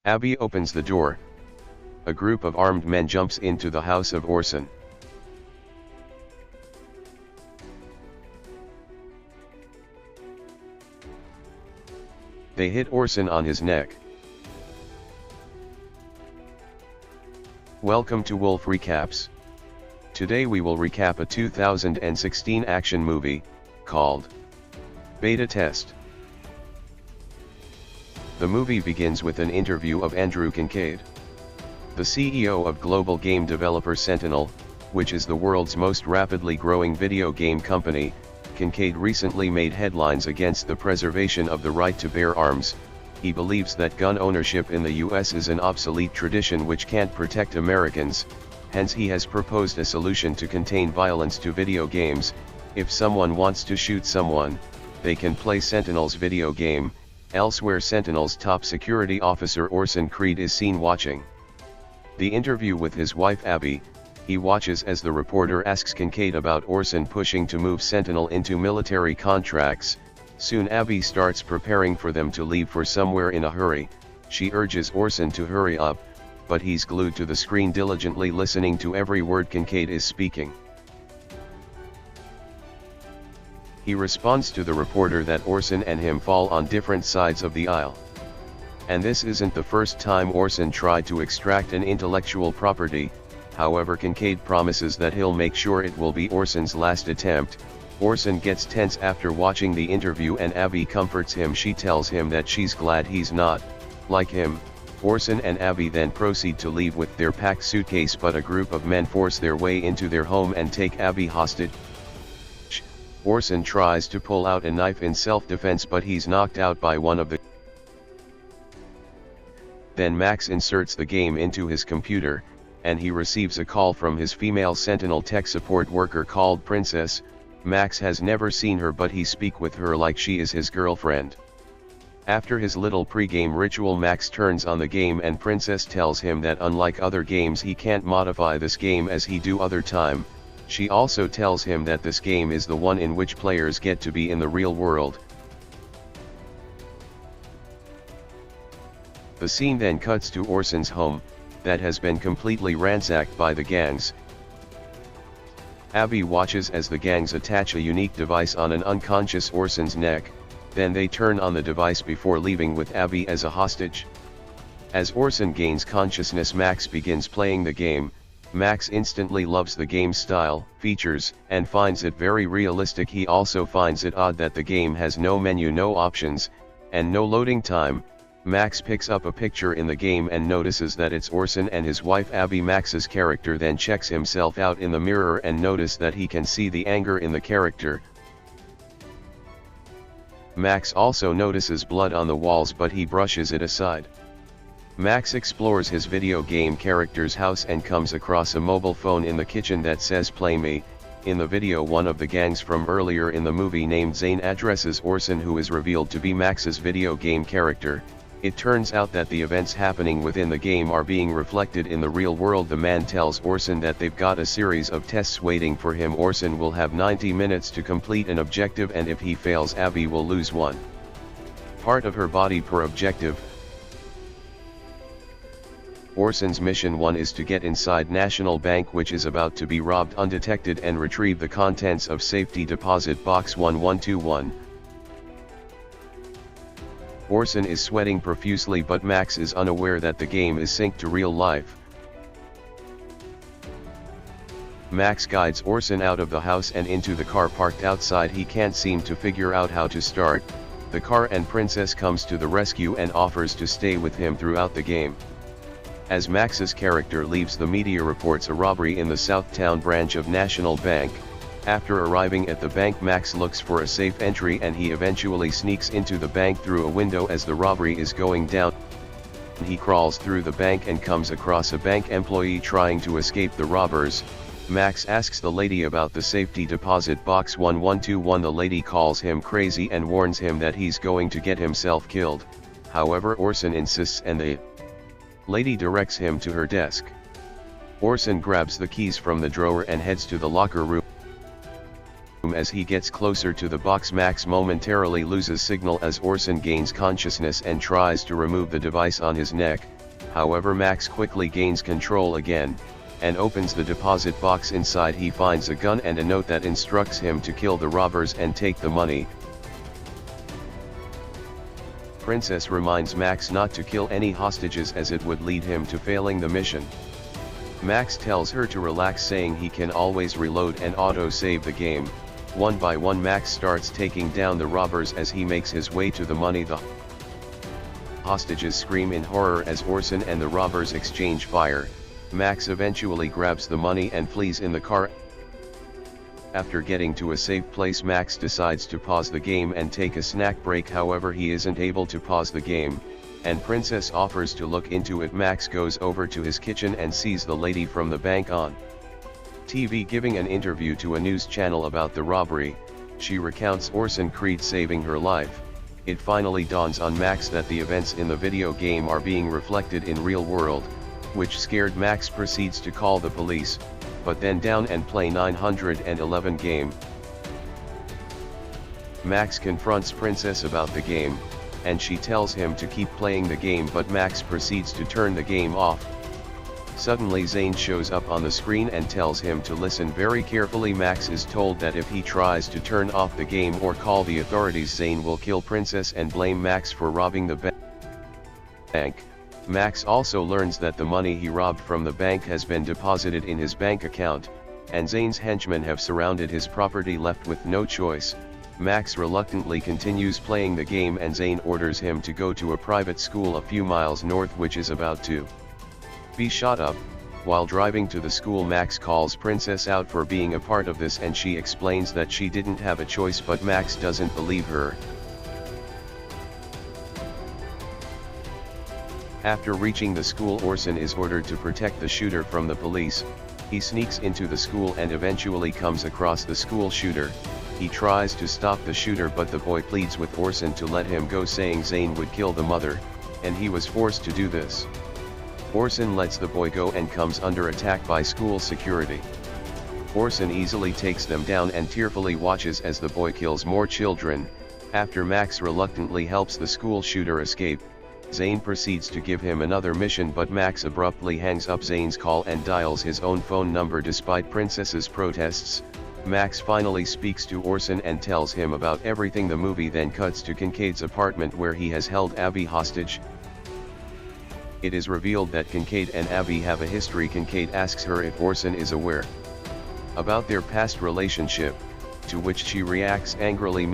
Abby opens the door. A group of armed men jumps into the house of Orson. They hit Orson on his neck. Welcome to Wolf Recaps. Today we will recap a 2016 action movie, called Beta Test. The movie begins with an interview of Andrew Kincaid, the CEO of global game developer Sentinel, which is the world's most rapidly growing video game company. Kincaid recently made headlines against the preservation of the right to bear arms. He believes that gun ownership in the US is an obsolete tradition which can't protect Americans, hence he has proposed a solution to contain violence to video games. If someone wants to shoot someone, they can play Sentinel's video game. Elsewhere, Sentinel's top security officer Orson Creed is seen watching the interview with his wife Abby. He watches as the reporter asks Kincaid about Orson pushing to move Sentinel into military contracts. Soon Abby starts preparing for them to leave for somewhere in a hurry. She urges Orson to hurry up, but he's glued to the screen diligently listening to every word Kincaid is speaking. He responds to the reporter that Orson and him fall on different sides of the aisle. And this isn't the first time Orson tried to extract an intellectual property. However, Kincaid promises that he'll make sure it will be Orson's last attempt. Orson gets tense after watching the interview and Abby comforts him. She tells him that she's glad he's not like him. Orson and Abby then proceed to leave with their packed suitcase, but a group of men force their way into their home and take Abby hostage. Orson tries to pull out a knife in self-defense, but he's knocked out by one of the. Then Max inserts the game into his computer, and he receives a call from his female Sentinel tech support worker called Princess. Max has never seen her, but he speaks with her like she is his girlfriend. After his little pre-game ritual, Max turns on the game and Princess tells him that unlike other games he can't modify this game as he do other time. She also tells him that this game is the one in which players get to be in the real world. The scene then cuts to Orson's home, that has been completely ransacked by the gangs. Abby watches as the gangs attach a unique device on an unconscious Orson's neck, then they turn on the device before leaving with Abby as a hostage. As Orson gains consciousness, Max begins playing the game. Max instantly loves the game's style, features, and finds it very realistic. He also finds it odd that the game has no menu, no options, and no loading time. Max picks up a picture in the game and notices that it's Orson and his wife Abby. Max's character then checks himself out in the mirror and notices that he can see the anger in the character. Max also notices blood on the walls, but he brushes it aside. Max explores his video game character's house and comes across a mobile phone in the kitchen that says "Play Me." In the video, one of the gangs from earlier in the movie named Zane addresses Orson, who is revealed to be Max's video game character. It turns out that the events happening within the game are being reflected in the real world. The man tells Orson that they've got a series of tests waiting for him. Orson will have 90 minutes to complete an objective, and if he fails, Abby will lose one part of her body per objective. Orson's mission 1 is to get inside National Bank, which is about to be robbed undetected, and retrieve the contents of safety deposit box 1121. Orson is sweating profusely, but Max is unaware that the game is synced to real life. Max guides Orson out of the house and into the car parked outside. He can't seem to figure out how to start the car, and Princess comes to the rescue and offers to stay with him throughout the game. As Max's character leaves, the media reports a robbery in the Southtown branch of National Bank. After arriving at the bank, Max looks for a safe entry and he eventually sneaks into the bank through a window. As the robbery is going down, he crawls through the bank and comes across a bank employee trying to escape the robbers. Max asks the lady about the safety deposit box 1121. The lady calls him crazy and warns him that he's going to get himself killed. However, Orson insists and the lady directs him to her desk. Orson grabs the keys from the drawer and heads to the locker room. As he gets closer to the box, Max momentarily loses signal as Orson gains consciousness and tries to remove the device on his neck. However, Max quickly gains control again, and opens the deposit box. Inside he finds a gun and a note that instructs him to kill the robbers and take the money. Princess reminds Max not to kill any hostages as it would lead him to failing the mission. Max tells her to relax, saying he can always reload and auto-save the game. One by one Max starts taking down the robbers as he makes his way to the money. The hostages scream in horror as Orson and the robbers exchange fire. Max eventually grabs the money and flees in the car. After getting to a safe place, Max decides to pause the game and take a snack break. However, he isn't able to pause the game, and Princess offers to look into it. Max goes over to his kitchen and sees the lady from the bank on TV giving an interview to a news channel about the robbery. She recounts Orson Creed saving her life. It finally dawns on Max that the events in the video game are being reflected in real world, which scared Max proceeds to call the police, but then down and play 911 game. Max confronts Princess about the game, and she tells him to keep playing the game, but Max proceeds to turn the game off. Suddenly Zane shows up on the screen and tells him to listen very carefully. Max is told that if he tries to turn off the game or call the authorities, Zane will kill Princess and blame Max for robbing the bank. Max also learns that the money he robbed from the bank has been deposited in his bank account, and Zane's henchmen have surrounded his property. Left with no choice, Max reluctantly continues playing the game, and Zane orders him to go to a private school a few miles north, which is about to be shot up. While driving to the school, Max calls Princess out for being a part of this, and she explains that she didn't have a choice, but Max doesn't believe her. After reaching the school, Orson is ordered to protect the shooter from the police. He sneaks into the school and eventually comes across the school shooter. He tries to stop the shooter, but the boy pleads with Orson to let him go, saying Zane would kill the mother, and he was forced to do this. Orson lets the boy go and comes under attack by school security. Orson easily takes them down and tearfully watches as the boy kills more children. After Max reluctantly helps the school shooter escape, Zane proceeds to give him another mission, but Max abruptly hangs up Zane's call and dials his own phone number. Despite Princess's protests, Max finally speaks to Orson and tells him about everything. The movie then cuts to Kincaid's apartment where he has held Abby hostage. It is revealed that Kincaid and Abby have a history. Kincaid asks her if Orson is aware about their past relationship, to which she reacts angrily.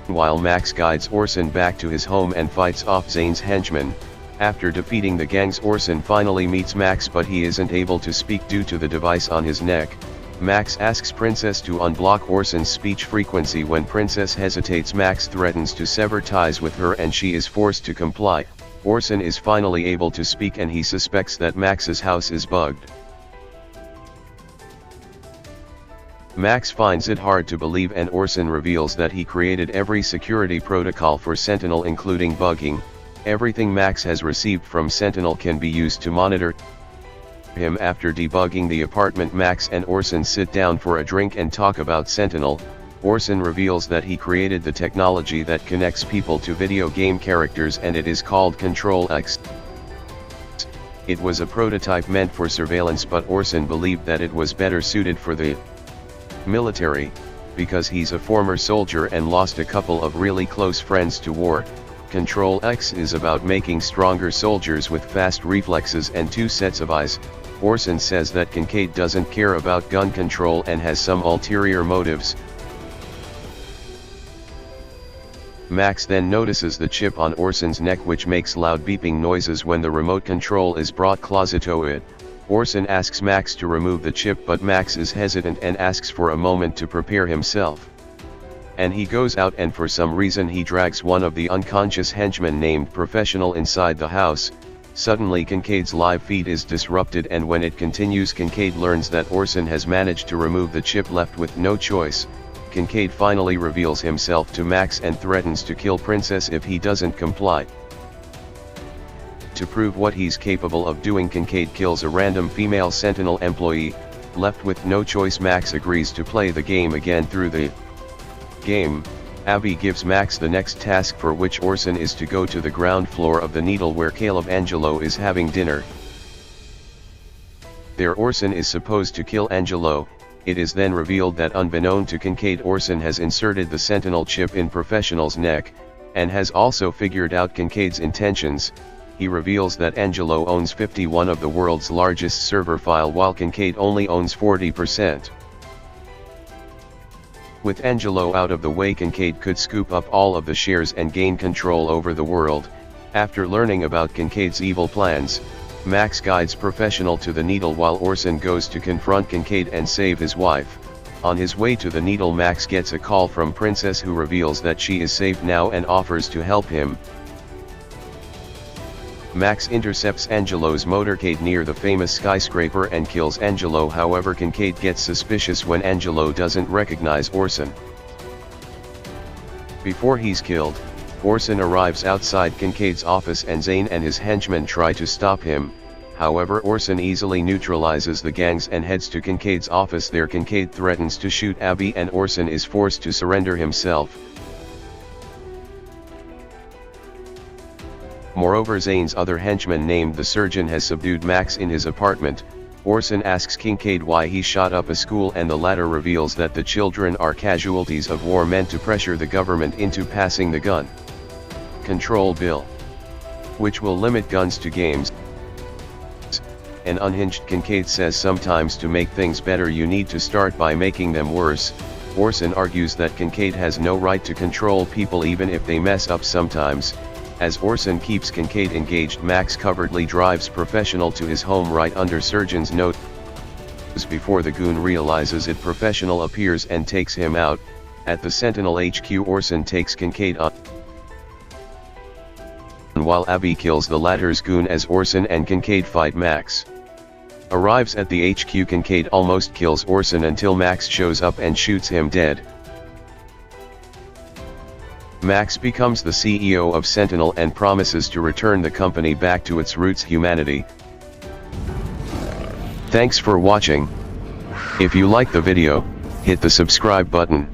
Meanwhile, Max guides Orson back to his home and fights off Zane's henchmen. After defeating the gangs, Orson finally meets Max, but he isn't able to speak due to the device on his neck. Max asks Princess to unblock Orson's speech frequency. When Princess hesitates, Max threatens to sever ties with her and she is forced to comply. Orson is finally able to speak and he suspects that Max's house is bugged. Max finds it hard to believe, and Orson reveals that he created every security protocol for Sentinel, including bugging. Everything Max has received from Sentinel can be used to monitor him. After debugging the apartment, Max and Orson sit down for a drink and talk about Sentinel. Orson reveals that he created the technology that connects people to video game characters, and it is called Control X. It was a prototype meant for surveillance, but Orson believed that it was better suited for the military, because he's a former soldier and lost a couple of really close friends to war. Control X is about making stronger soldiers with fast reflexes and two sets of eyes. Orson says that Kincaid doesn't care about gun control and has some ulterior motives. Max then notices the chip on Orson's neck, which makes loud beeping noises when the remote control is brought closer to it. Orson asks Max to remove the chip, but Max is hesitant and asks for a moment to prepare himself. And he goes out, and for some reason he drags one of the unconscious henchmen named Professional inside the house. Suddenly Kincaid's live feed is disrupted, and when it continues, Kincaid learns that Orson has managed to remove the chip. Left with no choice, Kincaid finally reveals himself to Max and threatens to kill Princess if he doesn't comply. To prove what he's capable of doing, Kincaid kills a random female Sentinel employee. Left with no choice, Max agrees to play the game again. Through the game, Abby gives Max the next task, for which Orson is to go to the ground floor of the Needle where Caleb Angelo is having dinner. There Orson is supposed to kill Angelo. It is then revealed that unbeknown to Kincaid, Orson has inserted the Sentinel chip in Professional's neck, and has also figured out Kincaid's intentions. He reveals that Angelo owns 51 of the world's largest server file while Kincaid only owns 40%. With Angelo out of the way, Kincaid could scoop up all of the shares and gain control over the world. After learning about Kincaid's evil plans, Max guides Professional to the Needle while Orson goes to confront Kincaid and save his wife. On his way to the Needle, Max gets a call from Princess, who reveals that she is safe now and offers to help him. Max intercepts Angelo's motorcade near the famous skyscraper and kills Angelo. However, Kincaid gets suspicious when Angelo doesn't recognize Orson. Before he's killed, Orson arrives outside Kincaid's office and Zane and his henchmen try to stop him. However, Orson easily neutralizes the gangs and heads to Kincaid's office. There Kincaid threatens to shoot Abby and Orson is forced to surrender himself. Moreover, Zane's other henchman named the Surgeon has subdued Max in his apartment. Orson asks Kincaid why he shot up a school, and the latter reveals that the children are casualties of war meant to pressure the government into passing the gun control bill, which will limit guns to games. An unhinged Kincaid says sometimes to make things better you need to start by making them worse. Orson argues that Kincaid has no right to control people even if they mess up sometimes. As Orson keeps Kincaid engaged, Max covertly drives Professional to his home right under Surgeon's nose. Before the goon realizes it, Professional appears and takes him out. At the Sentinel HQ, Orson takes Kincaid on, while Abby kills the latter's goon as Orson and Kincaid fight. Max arrives at the HQ. Kincaid almost kills Orson until Max shows up and shoots him dead. Max becomes the CEO of Sentinel and promises to return the company back to its roots, humanity. Thanks for watching. If you like the video, hit the subscribe button.